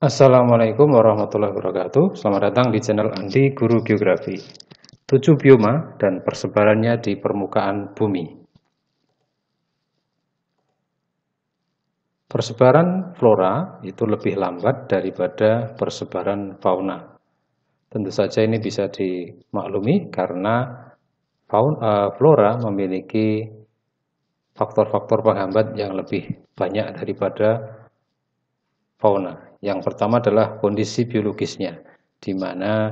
Assalamualaikum warahmatullahi wabarakatuh. Selamat datang di channel Andi Guru Geografi. 7 bioma dan persebarannya di permukaan bumi. Persebaran flora itu lebih lambat daripada persebaran fauna. Tentu saja ini bisa dimaklumi karena flora memiliki faktor-faktor penghambat yang lebih banyak daripada fauna. Yang pertama adalah kondisi biologisnya, di mana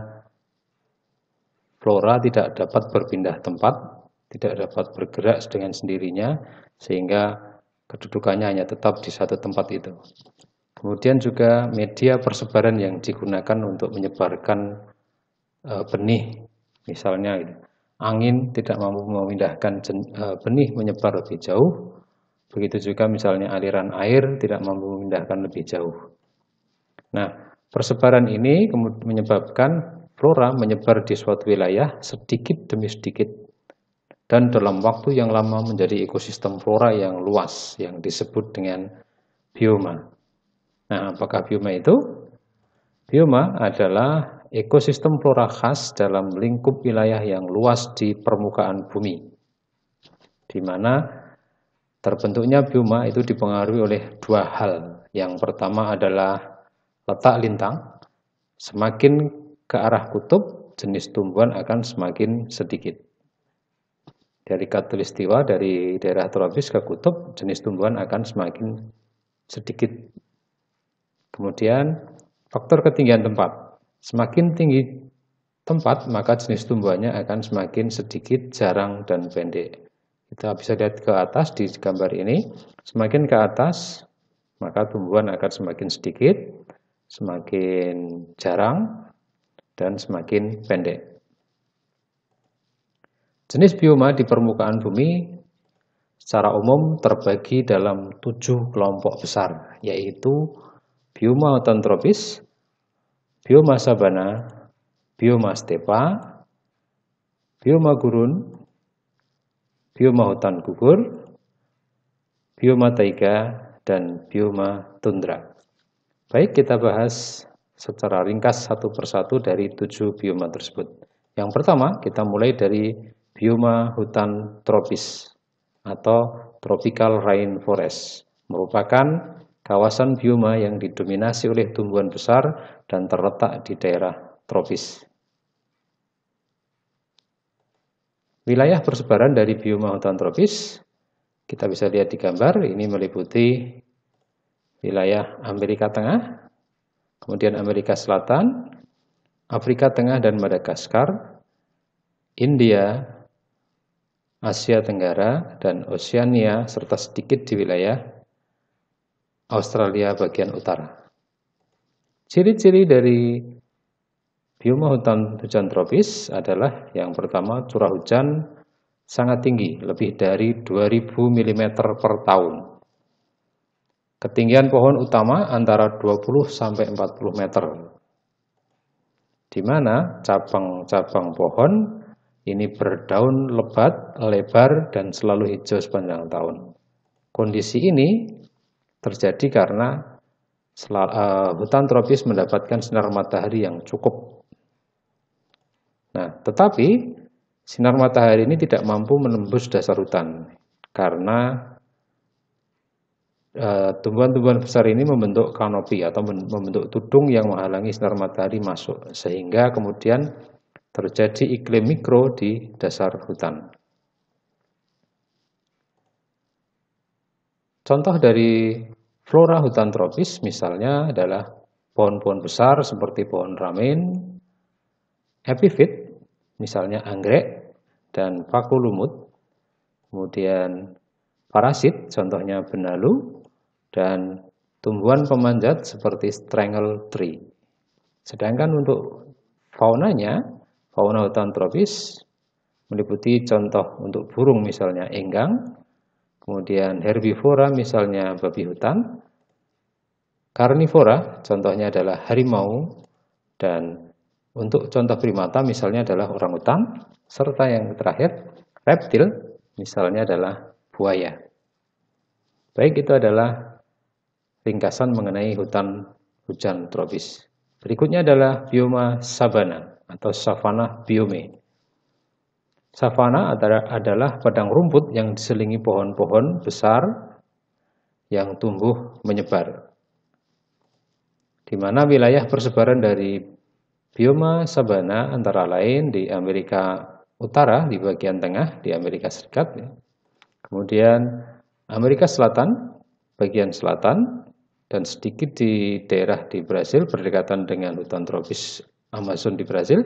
flora tidak dapat berpindah tempat, tidak dapat bergerak dengan sendirinya, sehingga kedudukannya hanya tetap di satu tempat itu. Kemudian juga media persebaran yang digunakan untuk menyebarkan benih, misalnya angin tidak mampu memindahkan benih menyebar lebih jauh, begitu juga misalnya aliran air tidak mampu memindahkan lebih jauh. Nah, persebaran ini menyebabkan flora menyebar di suatu wilayah sedikit demi sedikit dan dalam waktu yang lama menjadi ekosistem flora yang luas yang disebut dengan bioma. Nah, apakah bioma itu? Bioma adalah ekosistem flora khas dalam lingkup wilayah yang luas di permukaan bumi, di mana terbentuknya bioma itu dipengaruhi oleh dua hal. Yang pertama adalah letak lintang. Semakin ke arah kutub, jenis tumbuhan akan semakin sedikit. Dari khatulistiwa, dari daerah tropis ke kutub, jenis tumbuhan akan semakin sedikit. Kemudian faktor ketinggian tempat. Semakin tinggi tempat, maka jenis tumbuhannya akan semakin sedikit, jarang, dan pendek. Kita bisa lihat ke atas di gambar ini. Semakin ke atas, maka tumbuhan akan semakin sedikit, semakin jarang, dan semakin pendek. Jenis bioma di permukaan bumi secara umum terbagi dalam 7 kelompok besar, yaitu bioma hutan tropis, bioma sabana, bioma stepa, bioma gurun, bioma hutan gugur, bioma taiga, dan bioma tundra. Baik, kita bahas secara ringkas satu persatu dari 7 bioma tersebut. Yang pertama, kita mulai dari bioma hutan tropis atau tropical rainforest. Merupakan kawasan bioma yang didominasi oleh tumbuhan besar dan terletak di daerah tropis. Wilayah persebaran dari bioma hutan tropis, kita bisa lihat di gambar, ini meliputi wilayah Amerika Tengah, kemudian Amerika Selatan, Afrika Tengah dan Madagaskar, India, Asia Tenggara, dan Oseania, serta sedikit di wilayah Australia bagian utara. Ciri-ciri dari bioma hujan tropis adalah yang pertama, curah hujan sangat tinggi, lebih dari 2000 mm per tahun. Ketinggian pohon utama antara 20 sampai 40 meter, di mana cabang-cabang pohon ini berdaun lebat, lebar, dan selalu hijau sepanjang tahun. Kondisi ini terjadi karena hutan tropis mendapatkan sinar matahari yang cukup. Nah, tetapi sinar matahari ini tidak mampu menembus dasar hutan karena tumbuhan-tumbuhan besar ini membentuk kanopi atau membentuk tudung yang menghalangi sinar matahari masuk, sehingga kemudian terjadi iklim mikro di dasar hutan. Contoh dari flora hutan tropis misalnya adalah pohon-pohon besar seperti pohon ramen, epifit, misalnya anggrek dan paku lumut, kemudian parasit, contohnya benalu, dan tumbuhan pemanjat seperti strangle tree. Sedangkan untuk faunanya, fauna hutan tropis meliputi contoh untuk burung misalnya enggang, kemudian herbivora misalnya babi hutan, karnivora contohnya adalah harimau, dan untuk contoh primata misalnya adalah orangutan, serta yang terakhir reptil misalnya adalah buaya. Baik, itu adalah ringkasan mengenai hutan hujan tropis. Berikutnya adalah bioma sabana atau savana biome. Savana adalah padang rumput yang diselingi pohon-pohon besar yang tumbuh menyebar, di mana wilayah persebaran dari bioma sabana antara lain di Amerika Utara, di bagian tengah, di Amerika Serikat, kemudian Amerika Selatan, bagian selatan, dan sedikit di daerah di Brasil, berdekatan dengan hutan tropis Amazon di Brasil,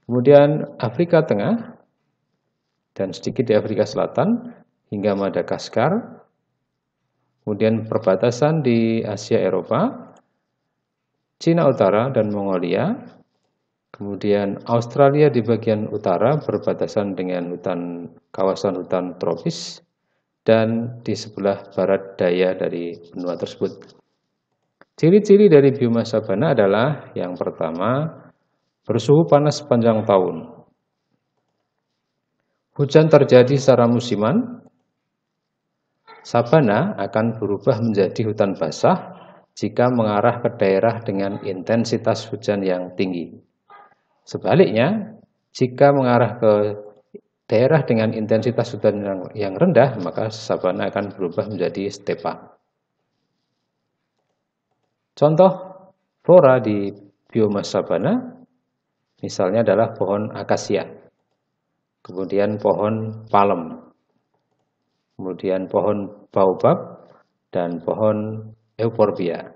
kemudian Afrika Tengah, dan sedikit di Afrika Selatan, hingga Madagaskar, kemudian perbatasan di Asia Eropa, Cina Utara dan Mongolia, kemudian Australia di bagian utara berbatasan dengan kawasan hutan tropis, dan di sebelah barat daya dari benua tersebut. Ciri-ciri dari bioma sabana adalah yang pertama, bersuhu panas sepanjang tahun. Hujan terjadi secara musiman. Sabana akan berubah menjadi hutan basah jika mengarah ke daerah dengan intensitas hujan yang tinggi. Sebaliknya, jika mengarah ke daerah dengan intensitas hujan yang rendah, maka sabana akan berubah menjadi stepa. Contoh flora di bioma sabana, misalnya adalah pohon akasia, kemudian pohon palem, kemudian pohon baobab, dan pohon euphorbia.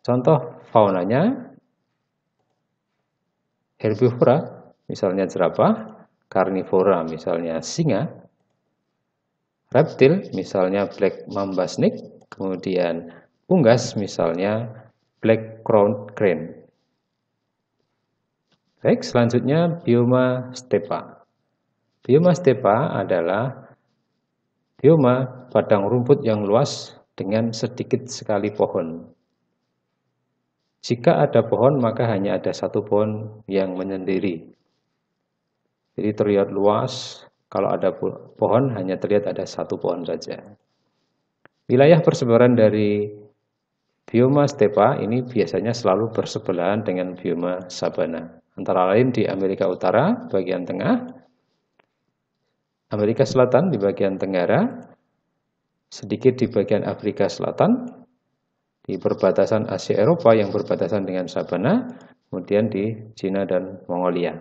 Contoh faunanya, herbivora, misalnya jerapah, karnivora, misalnya singa, reptil, misalnya black mamba snake, kemudian unggas, misalnya black crowned crane. Baik, selanjutnya bioma stepa. Bioma stepa adalah bioma padang rumput yang luas dengan sedikit sekali pohon. Jika ada pohon, maka hanya ada satu pohon yang menyendiri. Jadi terlihat luas, kalau ada pohon hanya terlihat ada satu pohon saja. Wilayah persebaran dari bioma stepa ini biasanya selalu bersebelahan dengan bioma sabana. Antara lain di Amerika Utara, bagian tengah, Amerika Selatan di bagian tenggara, sedikit di bagian Afrika Selatan, di perbatasan Asia Eropa yang berbatasan dengan sabana, kemudian di Cina dan Mongolia.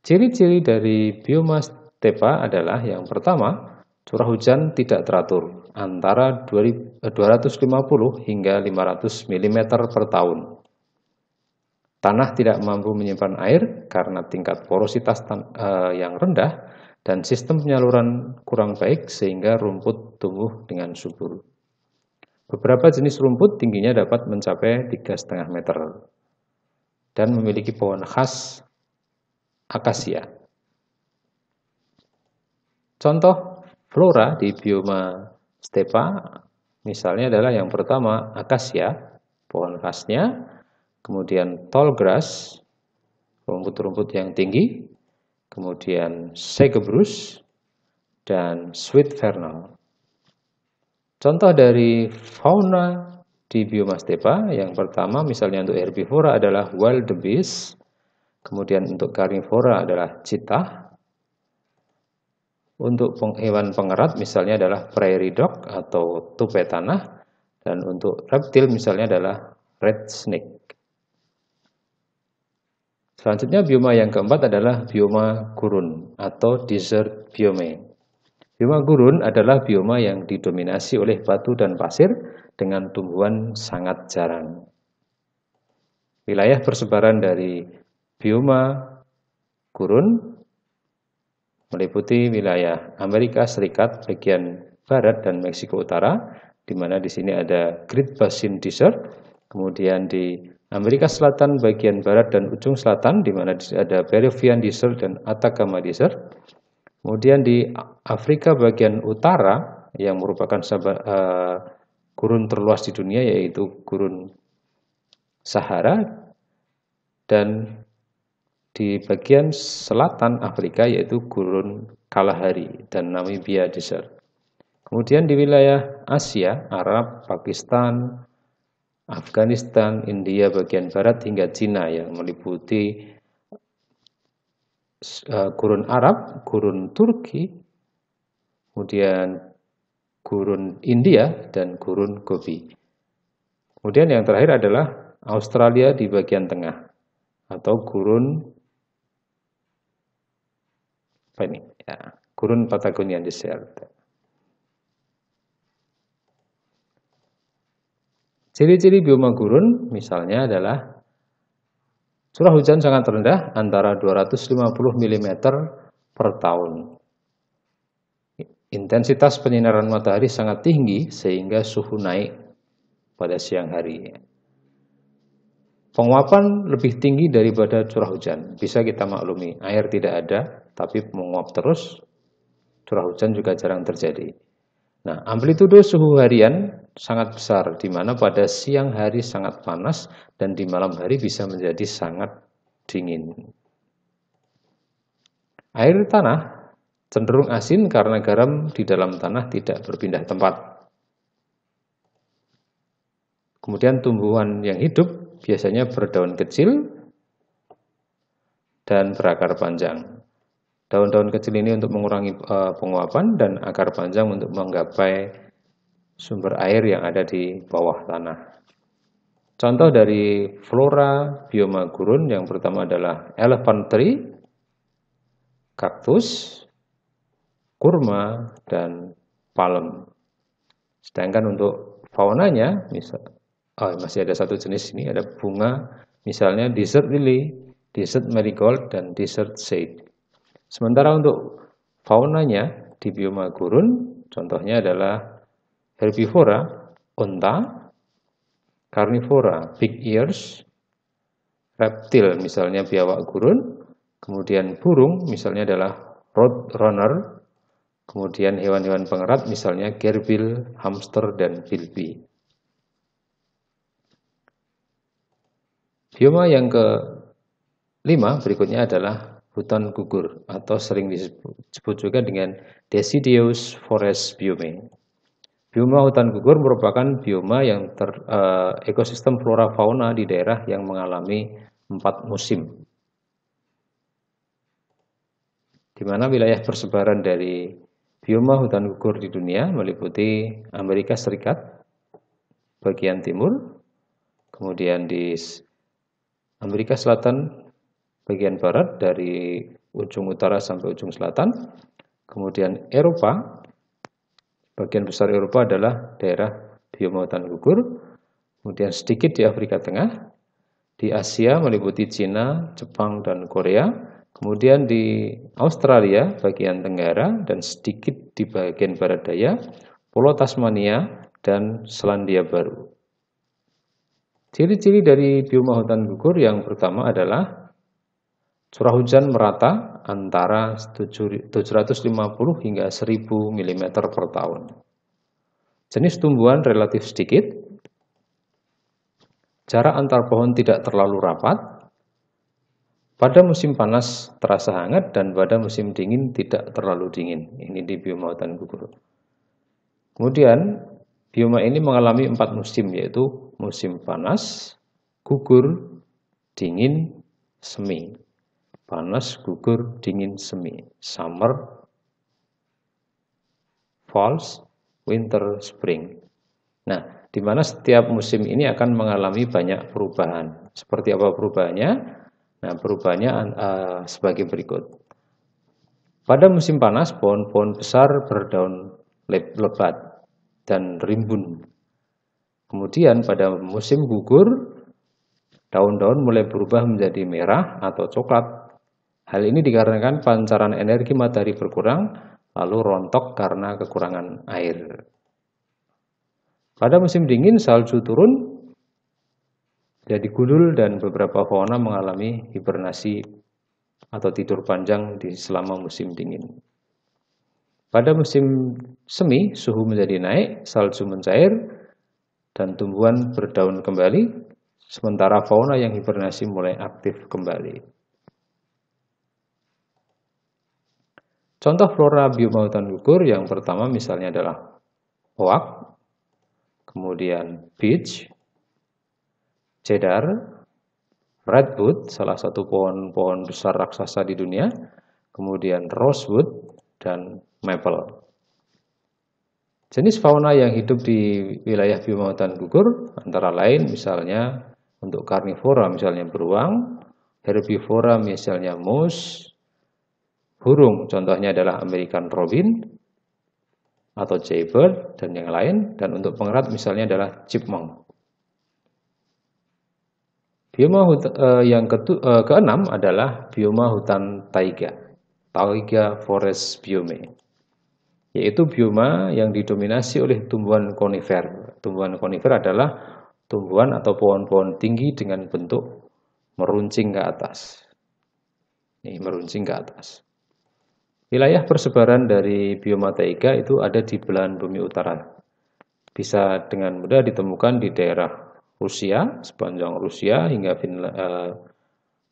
Ciri-ciri dari bioma stepa adalah yang pertama, curah hujan tidak teratur, antara 250 hingga 500 mm per tahun. Tanah tidak mampu menyimpan air karena tingkat porositas yang rendah dan sistem penyaluran kurang baik sehingga rumput tumbuh dengan subur. Beberapa jenis rumput tingginya dapat mencapai 3,5 meter dan memiliki pohon khas akasia. Contoh flora di bioma stepa misalnya adalah yang pertama akasia, pohon khasnya, kemudian tall grass, rumput-rumput yang tinggi, kemudian sagebrush, dan sweet fernel. Contoh dari fauna di bioma stepa, yang pertama misalnya untuk herbivora adalah wildebeest, kemudian untuk karnivora adalah cheetah, untuk hewan pengerat misalnya adalah prairie dog atau tupai tanah, dan untuk reptil misalnya adalah red snake. Selanjutnya bioma yang keempat adalah bioma gurun atau desert biome. Bioma gurun adalah bioma yang didominasi oleh batu dan pasir dengan tumbuhan sangat jarang. Wilayah persebaran dari bioma gurun meliputi wilayah Amerika Serikat bagian barat dan Meksiko Utara, di mana di sini ada Great Basin Desert, kemudian di Amerika Selatan bagian barat dan ujung selatan, di mana ada Peruvian Desert dan Atacama Desert. Kemudian di Afrika bagian utara, yang merupakan gurun terluas di dunia, yaitu gurun Sahara. Dan di bagian selatan Afrika, yaitu gurun Kalahari dan Namibia Desert. Kemudian di wilayah Asia, Arab, Pakistan, Afghanistan, India bagian barat hingga Cina yang meliputi gurun Arab, gurun Turki, kemudian gurun India, dan gurun Gobi. Kemudian yang terakhir adalah Australia di bagian tengah, atau gurun apa ini? Ya, gurun Patagonian Desert. Ciri-ciri bioma gurun misalnya adalah curah hujan sangat rendah antara 250 mm per tahun. Intensitas penyinaran matahari sangat tinggi sehingga suhu naik pada siang hari. Penguapan lebih tinggi daripada curah hujan. Bisa kita maklumi, air tidak ada, tapi menguap terus, curah hujan juga jarang terjadi. Nah, amplitudo suhu harian sangat besar, di mana pada siang hari sangat panas dan di malam hari bisa menjadi sangat dingin. Air tanah cenderung asin karena garam di dalam tanah tidak berpindah tempat. Kemudian tumbuhan yang hidup biasanya berdaun kecil dan berakar panjang. Daun-daun kecil ini untuk mengurangi penguapan dan akar panjang untuk menggapai sumber air yang ada di bawah tanah. Contoh dari flora bioma gurun yang pertama adalah elephant tree, kaktus, kurma, dan palem. Sedangkan untuk faunanya, masih ada satu jenis ini, ada bunga, misalnya desert lily, desert marigold, dan desert sage. Sementara untuk faunanya di bioma gurun, contohnya adalah herbivora, unta, karnivora, big ears, reptil, misalnya biawak gurun, kemudian burung, misalnya adalah roadrunner, kemudian hewan-hewan pengerat, misalnya gerbil, hamster, dan bilby. Bioma yang kelima berikutnya adalah hutan gugur atau sering disebut juga dengan deciduous forest biome. Bioma hutan gugur merupakan bioma yang ekosistem flora fauna di daerah yang mengalami 4 musim. Di mana wilayah persebaran dari bioma hutan gugur di dunia meliputi Amerika Serikat bagian timur, kemudian di Amerika Selatan bagian barat dari ujung utara sampai ujung selatan, kemudian Eropa, bagian besar Eropa adalah daerah bioma hutan gugur, kemudian sedikit di Afrika Tengah, di Asia meliputi Cina, Jepang, dan Korea, kemudian di Australia bagian tenggara dan sedikit di bagian barat daya, Pulau Tasmania, dan Selandia Baru. Ciri-ciri dari bioma hutan gugur yang pertama adalah curah hujan merata antara 750 hingga 1000 mm per tahun. Jenis tumbuhan relatif sedikit, jarak antar pohon tidak terlalu rapat, pada musim panas terasa hangat dan pada musim dingin tidak terlalu dingin. Ini di bioma hutan gugur. Kemudian bioma ini mengalami 4 musim, yaitu musim panas, gugur, dingin, semi. Panas, gugur, dingin, semi. Summer, fall, winter, spring. Nah, di mana setiap musim ini akan mengalami banyak perubahan. Seperti apa perubahannya? Nah, perubahannya sebagai berikut. Pada musim panas, pohon-pohon besar berdaun lebat dan rimbun. Kemudian pada musim gugur, daun-daun mulai berubah menjadi merah atau coklat. Hal ini dikarenakan pancaran energi matahari berkurang, lalu rontok karena kekurangan air. Pada musim dingin, salju turun, jadi gundul dan beberapa fauna mengalami hibernasi atau tidur panjang selama musim dingin. Pada musim semi, suhu menjadi naik, salju mencair, dan tumbuhan berdaun kembali, sementara fauna yang hibernasi mulai aktif kembali. Contoh flora bioma hutan gugur yang pertama misalnya adalah oak, kemudian beech, cedar, redwood, salah satu pohon besar raksasa di dunia, kemudian rosewood, dan maple. Jenis fauna yang hidup di wilayah bioma hutan gugur antara lain misalnya untuk karnivora misalnya beruang, herbivora misalnya moose, burung contohnya adalah American robin atau jaybird dan yang lain, dan untuk pengerat misalnya adalah chipmunk. Bioma yang keenam adalah bioma hutan taiga, taiga forest biome, yaitu bioma yang didominasi oleh tumbuhan konifer. Tumbuhan konifer adalah tumbuhan atau pohon-pohon tinggi dengan bentuk meruncing ke atas. Ini meruncing ke atas. Wilayah persebaran dari bioma taiga itu ada di belahan bumi utara. Bisa dengan mudah ditemukan di daerah Rusia, sepanjang Rusia hingga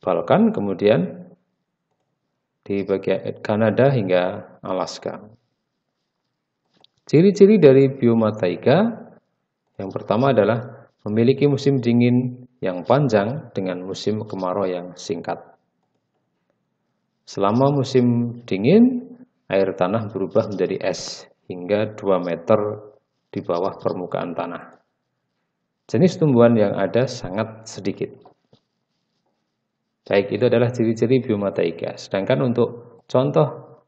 Balkan, kemudian di bagian Kanada hingga Alaska. Ciri-ciri dari bioma taiga yang pertama adalah memiliki musim dingin yang panjang dengan musim kemarau yang singkat. Selama musim dingin, air tanah berubah menjadi es hingga 2 meter di bawah permukaan tanah. Jenis tumbuhan yang ada sangat sedikit. Baik, itu adalah ciri-ciri bioma taiga. Sedangkan untuk contoh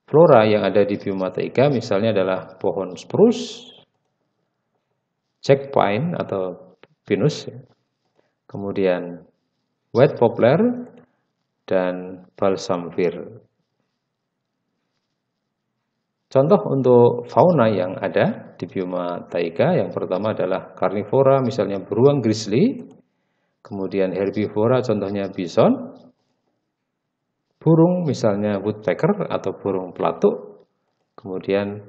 flora yang ada di bioma taiga misalnya adalah pohon spruce, jack pine atau pinus, kemudian white poplar, dan balsam fir. Contoh untuk fauna yang ada di bioma taiga yang pertama adalah karnivora misalnya beruang grizzly, kemudian herbivora contohnya bison, burung misalnya woodpecker atau burung pelatuk, kemudian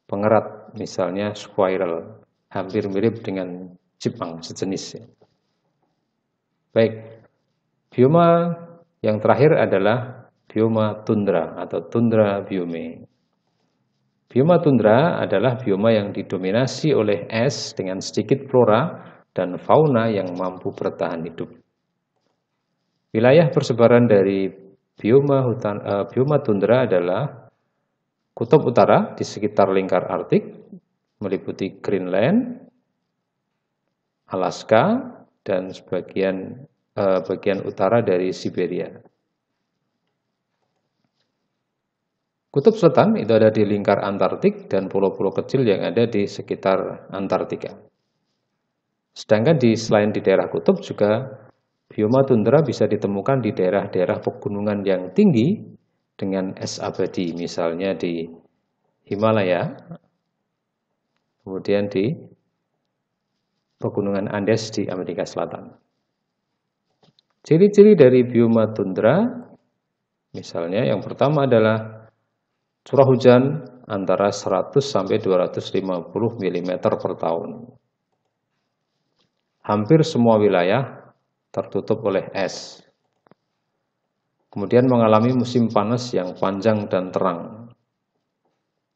pengerat misalnya squirrel, hampir mirip dengan chipmunk sejenis. Baik, bioma yang terakhir adalah bioma tundra atau tundra biome. Bioma tundra adalah bioma yang didominasi oleh es dengan sedikit flora dan fauna yang mampu bertahan hidup. Wilayah persebaran dari bioma tundra adalah kutub utara di sekitar lingkar Arktik, meliputi Greenland, Alaska, dan bagian utara dari Siberia. Kutub selatan itu ada di lingkar Antartik dan pulau-pulau kecil yang ada di sekitar Antartika. Sedangkan selain di daerah kutub juga bioma tundra bisa ditemukan di daerah-daerah pegunungan yang tinggi dengan es abadi, misalnya di Himalaya, kemudian di pegunungan Andes di Amerika Selatan. Ciri-ciri dari bioma tundra, misalnya yang pertama adalah curah hujan antara 100 sampai 250 mm per tahun. Hampir semua wilayah tertutup oleh es. Kemudian mengalami musim panas yang panjang dan terang.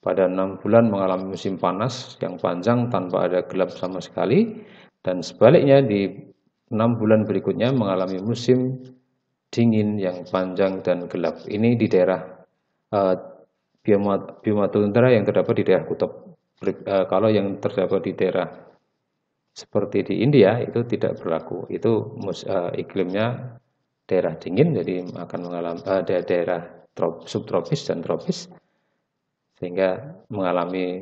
Pada 6 bulan mengalami musim panas yang panjang tanpa ada gelap sama sekali, dan sebaliknya di 6 bulan berikutnya mengalami musim dingin yang panjang dan gelap. Ini di daerah bioma tundra yang terdapat di daerah kutub. Kalau yang terdapat di daerah seperti di India itu tidak berlaku. Itu iklimnya daerah dingin, jadi akan mengalami daerah subtropis dan tropis, sehingga mengalami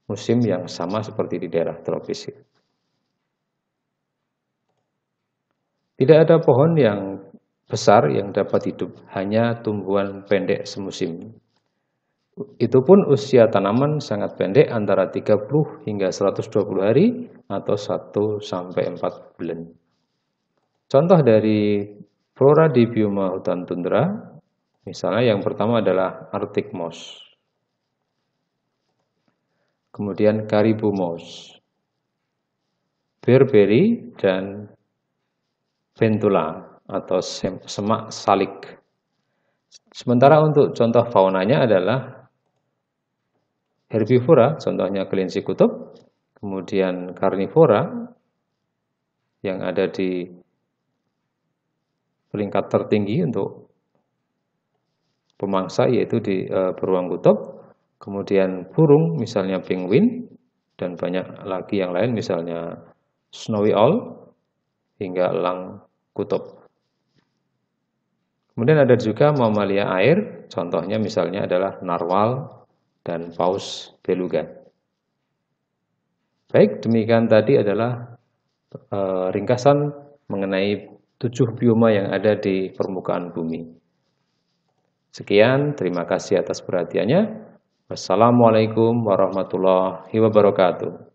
musim yang sama seperti di daerah tropis. Tidak ada pohon yang besar yang dapat hidup, hanya tumbuhan pendek semusim. Itu pun usia tanaman sangat pendek, antara 30 hingga 120 hari atau 1 sampai 4 bulan. Contoh dari flora di bioma hutan tundra, misalnya yang pertama adalah Arctic moss, kemudian caribou moss, bearberry, dan ventula atau semak salik. Sementara untuk contoh faunanya adalah herbivora, contohnya kelinci kutub, kemudian karnivora, yang ada di peringkat tertinggi untuk pemangsa yaitu di beruang kutub, kemudian burung misalnya penguin, dan banyak lagi yang lain misalnya snowy owl hingga elang kutub. Kemudian ada juga mamalia air, contohnya misalnya adalah narwal dan paus beluga. Baik, demikian tadi adalah ringkasan mengenai 7 bioma yang ada di permukaan bumi. Sekian, terima kasih atas perhatiannya. Wassalamualaikum warahmatullahi wabarakatuh.